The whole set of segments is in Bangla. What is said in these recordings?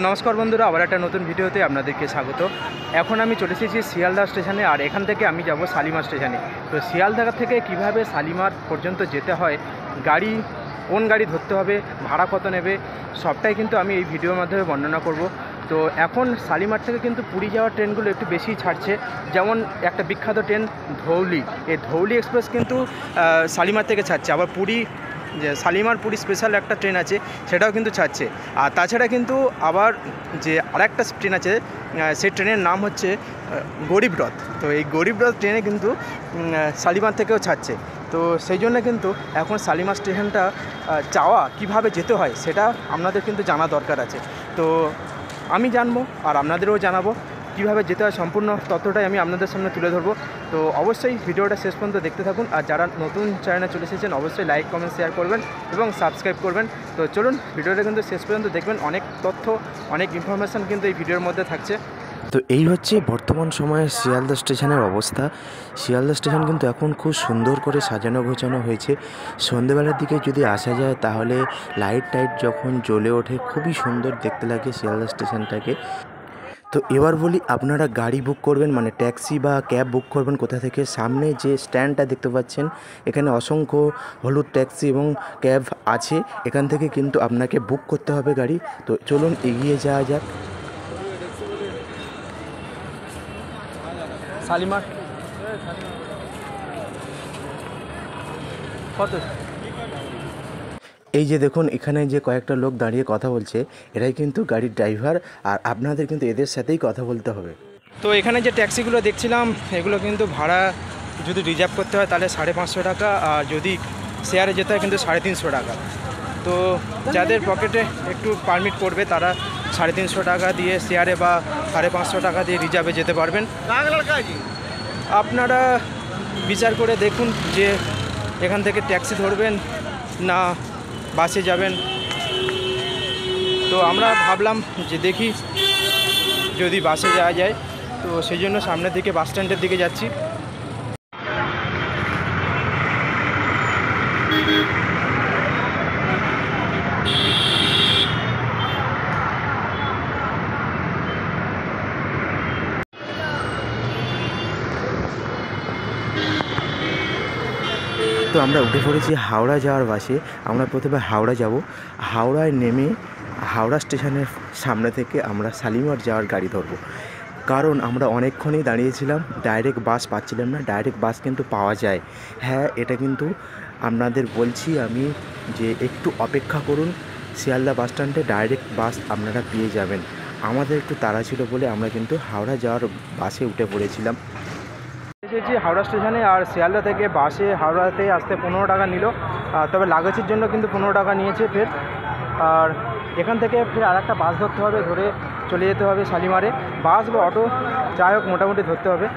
নমস্কার বন্ধুরা, আবার একটা নতুন ভিডিওতে আপনাদেরকে স্বাগত। এখন আমি চলে এসেছি শিয়ালদা স্টেশনে, আর এখান থেকে আমি যাব শালিমার স্টেশনে। তো শিয়ালদা থেকে কিভাবে শালিমার পর্যন্ত যেতে হয়, গাড়ি কোন গাড়ি ধরতে হবে, ভাড়া কত নেবে, সবটাই কিন্তু আমি এই ভিডিওর মাধ্যমে বর্ণনা করব। তো এখন শালিমার থেকে কিন্তু পুরী যাওয়ার ট্রেনগুলো একটু বেশি ছাড়ছে। যেমন একটা বিখ্যাত ট্রেন ধৌলি, এই ধৌলি এক্সপ্রেস কিন্তু শালিমার থেকে ছাড়ছে। আবার পুরী যে শালিমার পুরী স্পেশাল একটা ট্রেন আছে, সেটাও কিন্তু ছাড়ছে। আর তাছাড়া কিন্তু আবার যে আরেকটা ট্রেন আছে, সেই ট্রেনের নাম হচ্ছে গরিবরথ। তো এই গরিবরথ ট্রেনে কিন্তু শালিমার থেকেও ছাড়ছে। তো সেই জন্য কিন্তু এখন শালিমার স্টেশনটা যাওয়া কীভাবে যেতে হয় সেটা আপনাদের কিন্তু জানা দরকার আছে। তো আমি জানবো আর আপনাদেরও জানাবো কীভাবে যেতে হয়, সম্পূর্ণ তথ্যটাই আমি আপনাদের সামনে তুলে ধরবো। তো অবশ্যই ভিডিওটা শেষ পর্যন্ত দেখতে থাকুন। আর যারা নতুন চ্যানেলে চলে এসেছেন অবশ্যই লাইক, কমেন্ট, শেয়ার করবেন এবং সাবস্ক্রাইব করবেন। তো চলুন ভিডিওটা কিন্তু শেষ পর্যন্ত দেখবেন, অনেক তথ্য, অনেক ইনফরমেশান কিন্তু এই ভিডিওর মধ্যে থাকছে। তো এই হচ্ছে বর্তমান সময়ে শিয়ালদা স্টেশনের অবস্থা। শিয়ালদা স্টেশন কিন্তু এখন খুব সুন্দর করে সাজানো গোছানো হয়েছে। সন্ধেবেলার দিকে যদি আসা যায় তাহলে লাইট টাইট যখন জ্বলে ওঠে খুবই সুন্দর দেখতে লাগে শিয়ালদা স্টেশনটাকে। তো এবার বলি, আপনারা গাড়ি বুক করবেন মানে ট্যাক্সি বা ক্যাব বুক করবেন কোথা থেকে। সামনে যে স্ট্যান্ডটা দেখতে পাচ্ছেন, এখানে অসংখ্য হলুদ ট্যাক্সি এবং ক্যাব আছে। এখান থেকে কিন্তু আপনাকে বুক করতে হবে গাড়ি। তো চলুন এগিয়ে যাওয়া যাক। শালিমার কত? এই যে দেখুন, এখানে যে কয়েকটা লোক দাঁড়িয়ে কথা বলছে, এরাই কিন্তু গাড়ির ড্রাইভার, আর আপনাদের কিন্তু এদের সাথেই কথা বলতে হবে। তো এখানে যে ট্যাক্সিগুলো দেখছিলাম, এগুলো কিন্তু ভাড়া যদি রিজার্ভ করতে হয় তাহলে 550 টাকা, আর যদি শেয়ারে যেতে হয় কিন্তু 350 টাকা। তো যাদের পকেটে একটু পারমিট করবে তারা 350 টাকা দিয়ে শেয়ারে বা 550 টাকা দিয়ে রিজার্ভে যেতে পারবেন। আপনারা বিচার করে দেখুন যে এখান থেকে ট্যাক্সি ধরবেন না বাসে যাবেন। তো আমরা ভাবলাম যে দেখি যদি বাসে যাওয়া যায়, তো সেই জন্য সামনের দিকে বাস স্ট্যান্ডের দিকে যাচ্ছি। তো আমরা উঠে পড়েছি হাওড়া যাওয়ার বাসে। আমরা প্রথমে হাওড়া যাব। হাওড়ায় নেমে হাওড়া স্টেশনের সামনে থেকে আমরা শালিমার যাওয়ার গাড়ি ধরব। কারণ আমরা অনেকক্ষণই দাঁড়িয়েছিলাম, ডাইরেক্ট বাস পাচ্ছিলাম না। ডাইরেক্ট বাস কিন্তু পাওয়া যায়, হ্যাঁ, এটা কিন্তু আপনাদের বলছি আমি যে একটু অপেক্ষা করুন। শিয়ালদা বাস স্ট্যান্ডে ডাইরেক্ট বাস আপনারা পেয়ে যাবেন। আমাদের একটু তাড়া ছিল বলে আমরা কিন্তু হাওড়া যাওয়ার বাসে উঠে পড়েছিলাম। এসেছি হাওড়া স্টেশনে, আর শিয়ালদা থেকে বাসে হাওড়াতে আসতে 15 টাকা নিল। তবে লাগেজের জন্য কিন্তু 15 টাকা নিয়েছে ফের। আর এখান থেকে ফের আরেকটা বাস ধরতে হবে, ধরে চলে যেতে হবে শালিমারে। বাস বা অটো যাই হোক মোটামুটি ধরতে হবে।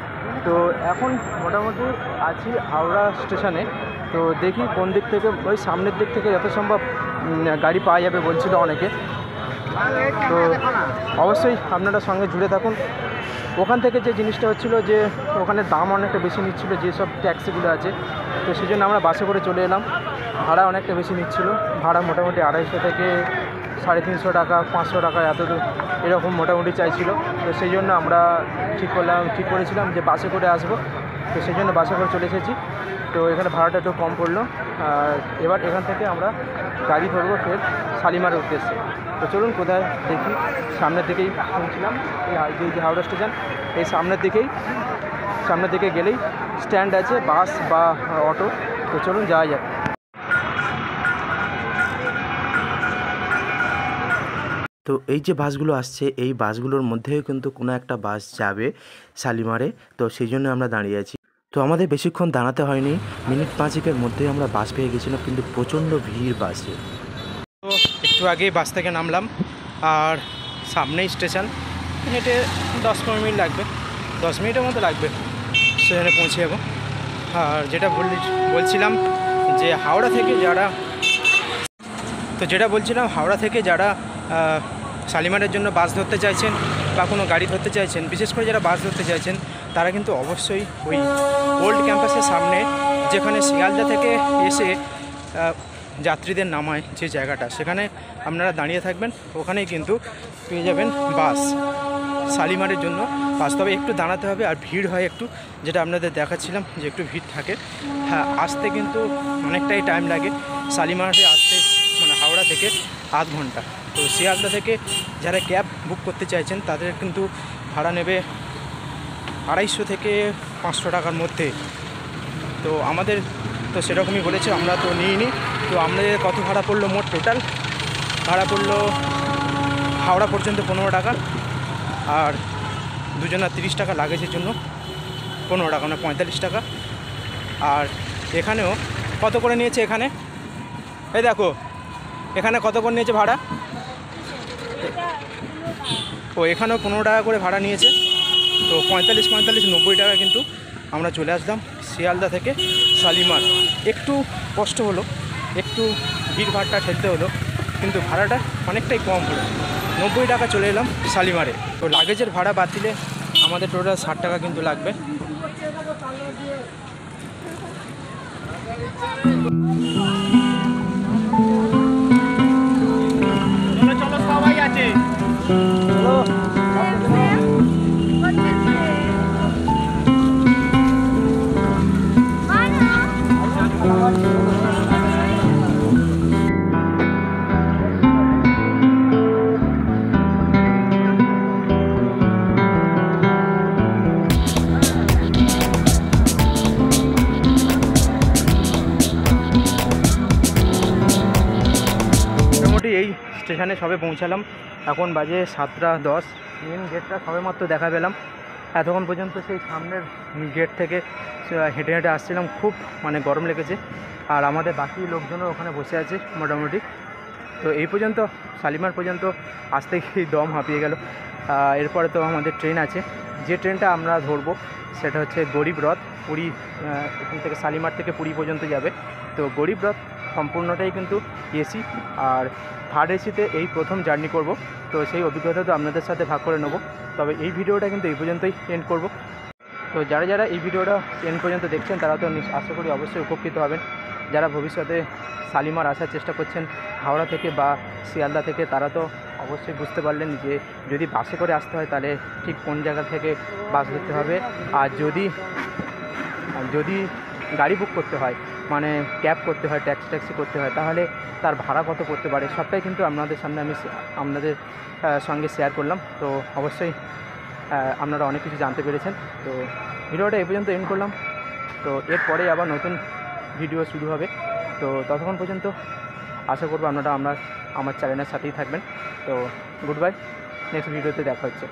তো এখন মোটামুটি আছি হাওড়া স্টেশনে। তো দেখি কোন দিক থেকে, ওই সামনের দিক থেকে যত সম্ভব গাড়ি পাওয়া যাবে বলছিল অনেকে। তো অবশ্যই আপনারা সঙ্গে জুড়ে থাকুন। ওখান থেকে যে জিনিসটা হচ্ছিলো যে ওখানে দাম অনেকটা বেশি নিচ্ছিলো যেসব ট্যাক্সিগুলো আছে, তো সেই জন্য আমরা বাসে করে চলে এলাম। ভাড়া অনেকটা বেশি নিচ্ছিলো, ভাড়া মোটামুটি 250 থেকে 350 টাকা, 500 টাকা এত এরকম মোটামুটি চাইছিলো। তো সেই জন্য আমরা ঠিক করেছিলাম যে বাসে করে আসবো। তো সেই জন্য বাসে করে চলে এসেছি। তো এখানে ভাড়াটা একটু কম পড়লো। আর এবার এখান থেকে আমরা গাড়ি ধরবো ফের শালিমারের উদ্দেশ্যে। তো চলুন কোথায় দেখি। সামনের দিকেই শুনছিলাম এই যে হাওড়া স্টেশন, এই সামনের দিকে গেলেই স্ট্যান্ড আছে বাস বা অটো। তো চলুন যাওয়া যাক। তো এই যে বাসগুলো আসছে, এই বাসগুলোর মধ্যেও কিন্তু কোনো একটা বাস যাবে শালিমারে। তো সেই জন্য আমরা দাঁড়িয়ে আছি। তো আমাদের বেশিক্ষণ দাঁড়াতে হয়নি, মিনিট 5-এর মধ্যেই আমরা বাস পেয়ে গেছিলাম, কিন্তু প্রচণ্ড ভিড় বাসে। তো একটু আগেই বাস থেকে নামলাম, আর সামনেই স্টেশন, হেঁটে 10-15 মিনিট লাগবে, 10 মিনিটের মতো লাগবে স্টেশনে পৌঁছে যাবো। আর যেটা বলছিলাম যে হাওড়া থেকে যারা শালিমারের জন্য বাস ধরতে চাইছেন বা কোনো গাড়ি ধরতে চাইছেন, বিশেষ করে যারা বাস ধরতে চাইছেন তারা কিন্তু অবশ্যই ওই ওল্ড ক্যাম্পাসের সামনে, যেখানে শিয়ালদা থেকে এসে যাত্রীদের নামায় যে জায়গাটা, সেখানে আপনারা দাঁড়িয়ে থাকবেন। ওখানেই কিন্তু পেয়ে যাবেন বাস শালিমারের জন্য বাস। তবে একটু দাঁড়াতে হবে আর ভিড় হয় একটু, যেটা আপনাদের দেখাচ্ছিলাম যে একটু ভিড় থাকে। হ্যাঁ, আসতে কিন্তু অনেকটাই টাইম লাগে। শালিমারে আসতে মানে হাওড়া থেকে আধ ঘন্টা। তো শিয়ালদা থেকে যারা ক্যাব বুক করতে চাইছেন তাদের কিন্তু ভাড়া নেবে 250 থেকে 500 টাকার মধ্যে। তো আমাদের তো সেরকমই বলেছে, আমরা তো নিইনি। তো আমাদের কত ভাড়া পড়লো, মোট টোটাল ভাড়া পড়লো হাওড়া পর্যন্ত 15 টাকা, আর দুজনের 30 টাকা লাগেজের জন্য 15 টাকা, মানে 45 টাকা। আর এখানেও কত করে নিয়েছে, এখানে এই দেখো এখানে কত করে নিয়েছে ভাড়া, ও এখানেও 15 টাকা করে ভাড়া নিয়েছে। তো 45, 90 টাকা কিন্তু আমরা চলে আসলাম শিয়ালদা থেকে শালিমার। একটু কষ্ট হলো, একটু ভিড়ভাড়টা ঠেলতে হলো, কিন্তু ভাড়াটা অনেকটাই কম হলো। 90 টাকা চলে এলাম শালিমারে। তো লাগেজের ভাড়া বাদ দিলে আমাদের টোটাল 60 টাকা কিন্তু লাগবে। চলো সবাই আছে, চলো। এই স্টেশনে সবে পৌঁছালাম, এখন বাজে 7:10। মেন গেটটা সবে মাত্র দেখা পেলাম। এতক্ষণ পর্যন্ত সেই সামনের গেট থেকে হেঁটে হেঁটে আসছিলাম, খুব মানে গরম লেগেছে। আর আমাদের বাকি লোকজনও ওখানে বসে আছে মোটামুটি। তো এই পর্যন্ত শালিমার পর্যন্ত আসতে গিয়ে দম হাঁপিয়ে গেল। এরপরে তো আমাদের ট্রেন আছে, যে ট্রেনটা আমরা ধরবো সেটা হচ্ছে গরিব রথ। পুরী, এখান থেকে শালিমার থেকে পুরী পর্যন্ত যাবে। তো গরিব রথ সম্পূর্ণটাই কিন্তু এসি, আর থার্ড এসিতে এই প্রথম জার্নি করব। তো সেই অভিজ্ঞতা তো আপনাদের সাথে ভাগ করে নেব। তবে এই ভিডিওটা কিন্তু এই পর্যন্তই এন্ড করব। তো যারা যারা এই ভিডিওটা এন্ড পর্যন্ত দেখছেন তারা তো আশা করি অবশ্যই উপকৃত হবেন। যারা ভবিষ্যতে শালিমার আসার চেষ্টা করছেন হাওড়া থেকে বা শিয়ালদা থেকে, তারা তো অবশ্যই বুঝতে পারলেন যে যদি বাসে করে আসতে হয় তাহলে ঠিক কোন জায়গা থেকে বাস ধরতে হবে। আর যদি গাড়ি বুক করতে হয়, মানে ক্যাব করতে হয়, ট্যাক্সি করতে হয়, তাহলে তার ভাড়া কত পড়তে পারে, সবটাই কিন্তু আপনাদের সামনে আমি আপনাদের সঙ্গে শেয়ার করলাম। তো অবশ্যই আপনারা অনেক কিছু জানতে পেরেছেন। তো ভিডিওটা এই পর্যন্ত এন্ড করলাম। তো এরপরে আবার নতুন ভিডিও শুরু হবে। তো ততক্ষণ পর্যন্ত আশা করবো আপনারা আমার চ্যানেলের সাথেই থাকবেন। তো গুড বাই, নেক্সট ভিডিওতে দেখা হচ্ছে।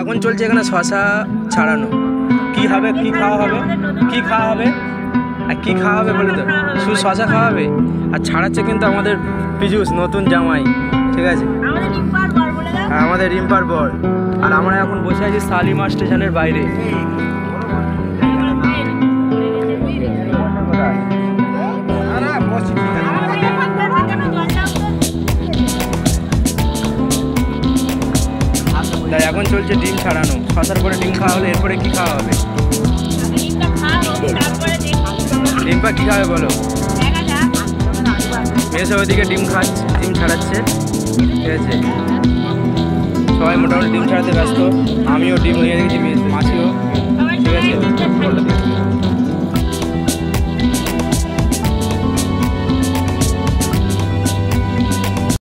এখন চলছে এখানে শশা ছাড়ানো। কী হবে, কী খাওয়া হবে, কী খাওয়া হবে আর কী খাওয়া হবে বলে তো শুধু শশা খাওয়া হবে। আর ছাড়াচ্ছে কিন্তু আমাদের পিজুস, নতুন জামাই, ঠিক আছে, আমাদের রিম্পার বর। আর আমরা এখন বসে আছি শালিমার স্টেশনের বাইরে। তাই এখন চলছে ডিম ছাড়ানো। শশার পরে ডিম খাওয়া হলে এরপরে কী খাওয়া হবে? ডিমটা কী খাবে বলো? মেয়েসে ওইদিকে ডিম ছাড়াচ্ছে, ঠিক আছে। সবাই মোটামুটি ডিম ছাড়াতে ব্যস্ত, আমিও ডিম নিয়ে রেখেছি, মাছিও, ঠিক আছে।